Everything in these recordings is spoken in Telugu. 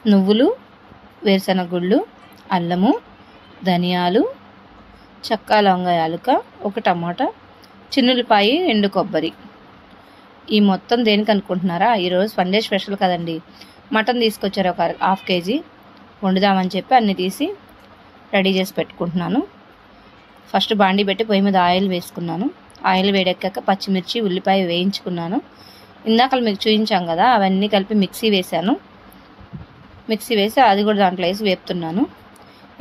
నువ్వులు, వేరుశనగ గుళ్ళు, అల్లము, ధనియాలు, చెక్క లవంగ యాలుక, ఒక టమాటా, చిన్నులపాయ, ఎండు కొబ్బరి. ఈ మొత్తం దేనికి అనుకుంటున్నారా? ఈరోజు సండే స్పెషల్ కదండి. మటన్ తీసుకొచ్చారు, ఒక 1/2 kg వండుదామని చెప్పి అన్నీ తీసి రెడీ చేసి పెట్టుకుంటున్నాను. ఫస్ట్ బాండీ పెట్టి పొయ్యి మీద ఆయిల్ వేసుకున్నాను. ఆయిల్ వేడెక్కాక పచ్చిమిర్చి, ఉల్లిపాయ వేయించుకున్నాను. ఇందాక మీకు చూపించాం కదా, అవన్నీ కలిపి మిక్సీ వేసాను. మిక్సీ వేసి అది కూడా దాంట్లో వేసి వేపుతున్నాను.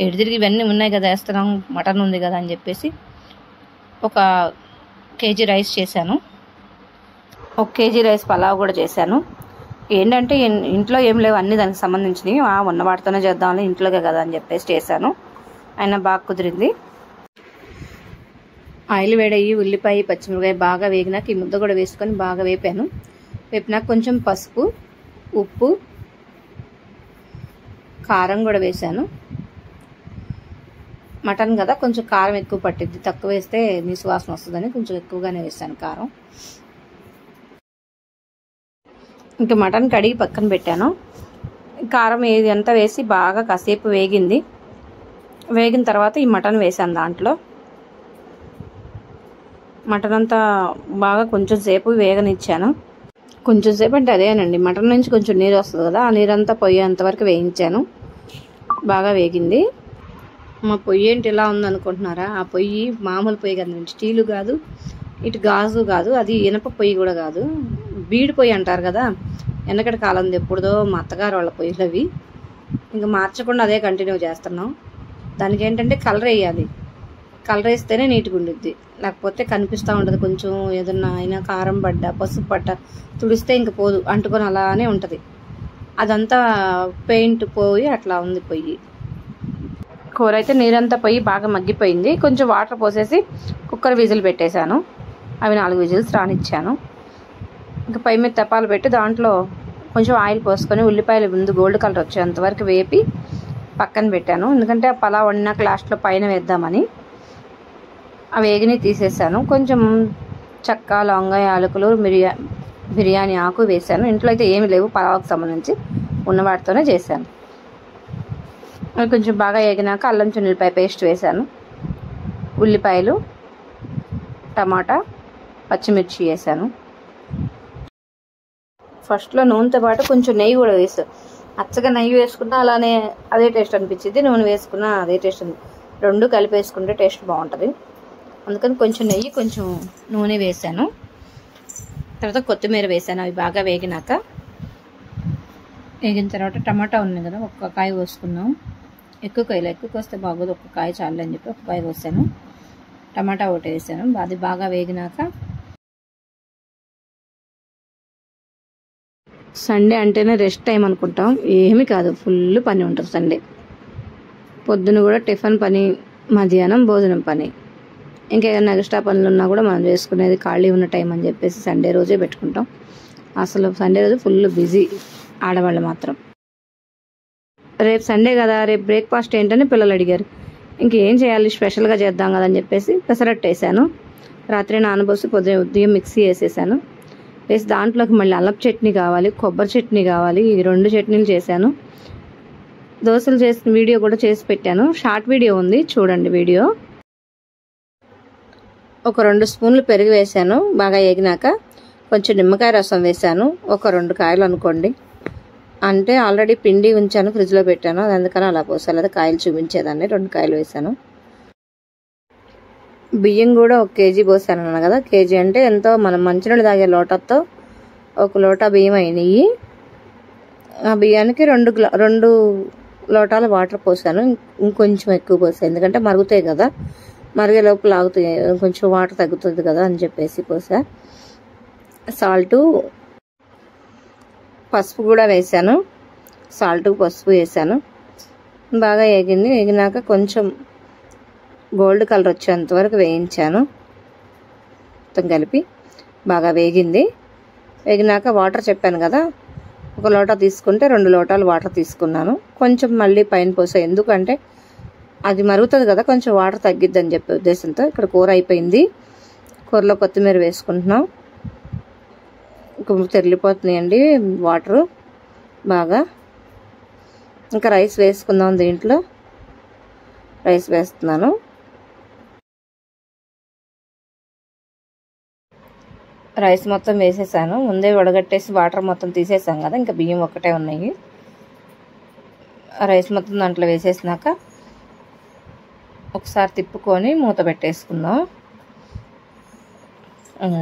ఎడిదిరిగి ఇవన్నీ ఉన్నాయి కదా, వేస్తున్నాం, మటన్ ఉంది కదా అని చెప్పేసి 1 kg రైస్ చేశాను. 1 kg రైస్ పలావ్ కూడా చేశాను. ఏంటంటే ఇంట్లో ఏం లేవు, అన్నీ దానికి సంబంధించినవి, ఉన్న వాటితోనే చేద్దామని, ఇంట్లోకే కదా అని చెప్పేసి చేశాను. అయినా బాగా కుదిరింది. ఆయిల్ వేడయ్యి ఉల్లిపాయ, పచ్చిమిరపకాయ బాగా వేగినాక ఈ ముద్ద కూడా వేసుకొని బాగా వేపాను. వేపినాక కొంచెం పసుపు, ఉప్పు, కారం కూడా వేసాను. మటన్ కదా, కొంచెం కారం ఎక్కువ పట్టిద్ది, తక్కువ వేస్తే నీసు వాసన వస్తుందని కొంచెం ఎక్కువగానే వేసాను కారం. ఇంకా మటన్ కడిగి పక్కన పెట్టాను. కారం ఏది అంతా వేసి బాగా కాసేపు వేగింది. వేగిన తర్వాత ఈ మటన్ వేసాను దాంట్లో. మటన్ అంతా బాగా కొంచెం సేపు వేగనిచ్చాను. కొంచెం సేపు అంటే అదేనండి, మటన్ నుంచి కొంచెం నీరు వస్తుంది కదా, ఆ నీరంతా పొయ్యేంతవరకు వేయించాను. బాగా వేగింది. మా పొయ్యి ఏంటి ఇలా ఉందనుకుంటున్నారా? ఆ పొయ్యి మామూలు పొయ్యి కదండి, స్టీలు కాదు, ఇటు గాజు కాదు, అది ఇనప పొయ్యి కూడా కాదు, బీడి పొయ్యి అంటారు కదా, వెనకటి కాలంది, ఎప్పుడుదో మా అత్తగారు వాళ్ళ పొయ్యిలు అవి. ఇంకా మార్చకుండా అదే కంటిన్యూ చేస్తున్నాం. దానికి ఏంటంటే కలర్ వేయాలి, కలర్ వేస్తేనే నీట్గా ఉండిద్ది, లేకపోతే కనిపిస్తూ ఉంటుంది. కొంచెం ఏదన్నా అయినా కారం పడ్డ, పసుపు పడ్డ తుడిస్తే ఇంక పోదు, అంటుకొని అలానే ఉంటుంది. అదంతా పెయింట్ పోయి అట్లా ఉంది పొయ్యి. కూర అయితే నీరంతా పోయి బాగా మగ్గిపోయింది. కొంచెం వాటర్ పోసేసి కుక్కర్ విజిల్ పెట్టేశాను. అవి 4 విజిల్స్ రానిచ్చాను. ఇంకా పై మీద తపాలు పెట్టి దాంట్లో కొంచెం ఆయిల్ పోసుకొని ఉల్లిపాయలు ముందు గోల్డ్ కలర్ వచ్చేంతవరకు వేపి పక్కన పెట్టాను. ఎందుకంటే ఆ పలావ్ వండినాక లాస్ట్లో పైన వేద్దామని. అవి వేగిని తీసేసాను. కొంచెం చెక్క, లవంగ, యాలకులు, బిర్యానీ ఆకు వేసాను. ఇంట్లో అయితే ఏమి లేవు, పలావ్కి సంబంధించి ఉన్న వాటితోనే చేశాను. అవి కొంచెం బాగా వేగినాక అల్లం చిన్నులపాయ పేస్ట్ వేసాను. ఉల్లిపాయలు, టమాటా, పచ్చిమిర్చి వేసాను. ఫస్ట్లో నూనెతో పాటు కొంచెం నెయ్యి కూడా వేసాను. అచ్చగా నెయ్యి వేసుకున్నా అలానే అదే టేస్ట్ అనిపించింది, నూనె వేసుకున్నా అదే టేస్ట్ రెండు కలిపి వేసుకుంటే టేస్ట్ బాగుంటుంది. అందుకని కొంచెం నెయ్యి, కొంచెం నూనె వేసాను. తర్వాత కొత్తిమీర వేసాను. అవి బాగా వేగినాక, వేగిన తర్వాత టమాటా ఉంది కదా, 1 కాయ కోసుకున్నాం. ఎక్కువ వస్తే బాగోదు, 1 కాయ చాలు అని చెప్పి 1 కాయ కోసాను. టమాటా ఒకటి వేసాను. అది బాగా వేగినాక, సండే అంటేనే రెస్ట్ టైం అనుకుంటాం, ఏమీ కాదు, ఫుల్ పని ఉంటుంది సండే. పొద్దున కూడా టిఫిన్ పని, మధ్యాహ్నం భోజనం పని, ఇంకేదైనా ఎక్స్ట్రా పనులు ఉన్నా కూడా మనం చేసుకునేది ఖాళీ ఉన్న టైం అని చెప్పేసి సండే రోజే పెట్టుకుంటాం. అసలు సండే రోజు ఫుల్ బిజీ ఆడవాళ్ళు మాత్రం. రేపు సండే కదా, రేపు బ్రేక్ఫాస్ట్ ఏంటని పిల్లలు అడిగారు. ఇంకేం చేయాలి, స్పెషల్గా చేద్దాం కదా అని చెప్పేసి పెసరట్టు వేసాను. రాత్రి నానబోసి ఉదయం మిక్సీ వేసేసాను. వేసి దాంట్లోకి మళ్ళీ అల్లం చట్నీ కావాలి, కొబ్బరి చట్నీ కావాలి, ఈ 2 చట్నీలు చేశాను. దోశలు చేసిన వీడియో కూడా చేసి పెట్టాను, షార్ట్ వీడియో ఉంది, చూడండి వీడియో. ఒక 2 స్పూన్లు పెరుగు వేసాను. బాగా వేగినాక కొంచెం నిమ్మకాయ రసం వేసాను. ఒక 2 కాయలు అనుకోండి, అంటే ఆల్రెడీ పిండి ఉంచాను, ఫ్రిడ్జ్లో పెట్టాను, అది అందుకని అలా పోసాను, లేదా కాయలు చూపించేదాన్ని. 2 కాయలు వేసాను. బియ్యం కూడా 1 kg పోసాను అన్న కదా, కేజీ అంటే ఎంతో, మనం మంచినీళ్ళు తాగే లోటాతో 1 లోటా బియ్యం అయినాయి. ఆ బియ్యానికి 2 లోటాల వాటర్ పోసాను. ఇంకొంచెం ఎక్కువ పోసాను, ఎందుకంటే మరుగుతాయి కదా, మరిగే లోపు లాగుతాయి, కొంచెం వాటర్ తగ్గుతుంది కదా అని చెప్పేసి పోసా. సాల్టు, పసుపు కూడా వేసాను. సాల్టు, పసుపు వేసాను. బాగా వేగింది. వేగినాక కొంచెం గోల్డ్ కలర్ వచ్చేంతవరకు వేయించాను. మొత్తం కలిపి బాగా వేగింది. వేగినాక వాటర్ చెప్పాను కదా, 1 లోటా తీసుకుంటే 2 లోటాలు వాటర్ తీసుకున్నాను. కొంచెం మళ్ళీ పైన పోసా, ఎందుకంటే అది మరుగుతుంది కదా, కొంచెం వాటర్ తగ్గిద్దని చెప్పే ఉద్దేశంతో. ఇక్కడ కూర అయిపోయింది. కూరలో కొత్తిమీర వేసుకుంటున్నాం. తెరిలిపోతున్నాయండి వాటరు బాగా. ఇంకా రైస్ వేసుకుందాం. దీంట్లో రైస్ వేస్తున్నాను. రైస్ మొత్తం వేసేసాను. ముందే వడగట్టేసి వాటర్ మొత్తం తీసేసాం కదా, ఇంకా బియ్యం ఒక్కటే ఉన్నాయి. రైస్ మొత్తం దాంట్లో వేసేసినాక ఒకసారి తిప్పుకొని మూత పెట్టేసుకుందాం.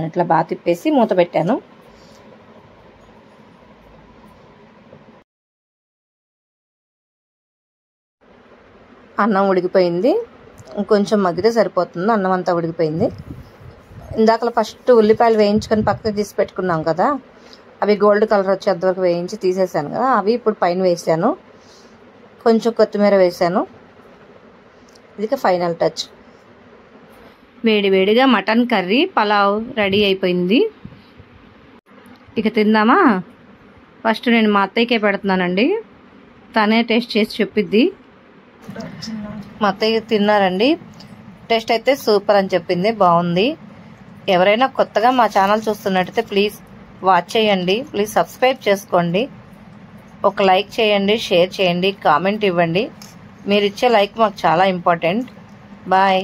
ఇట్లా బాగా తిప్పేసి మూత పెట్టాను. అన్నం ఉడికిపోయింది. ఇంకొంచెం మగ్గితే సరిపోతుంది. అన్నం అంతా ఉడికిపోయింది. ఇందాకలా ఫస్ట్ ఉల్లిపాయలు వేయించుకొని పక్కకు తీసి పెట్టుకున్నాం కదా, అవి గోల్డ్ కలర్ వచ్చేంతవరకు వేయించి తీసేసాను కదా, అవి ఇప్పుడు పైన వేసాను. కొంచెం కొత్తిమీర వేసాను. ఇది ఫైనల్ టచ్. వేడివేడిగా మటన్ కర్రీ పలావ్ రెడీ అయిపోయింది. ఇక తిందామా? ఫస్ట్ నేను మా అత్తయ్యకే పెడుతున్నానండి. తనే టేస్ట్ చేసి చెప్పిద్ది. మా అత్తయ్య తిన్నారండి. టేస్ట్ అయితే సూపర్ అని చెప్పింది. బాగుంది. ఎవరైనా కొత్తగా మా ఛానల్ చూస్తున్నట్టయితే ప్లీజ్ వాచ్ చేయండి. ప్లీజ్ సబ్స్క్రైబ్ చేసుకోండి. ఒక లైక్ చేయండి, షేర్ చేయండి, కామెంట్ ఇవ్వండి. మీరు ఇచ్చే లైక్ మాకు చాలా ఇంపార్టెంట్. బాయ్.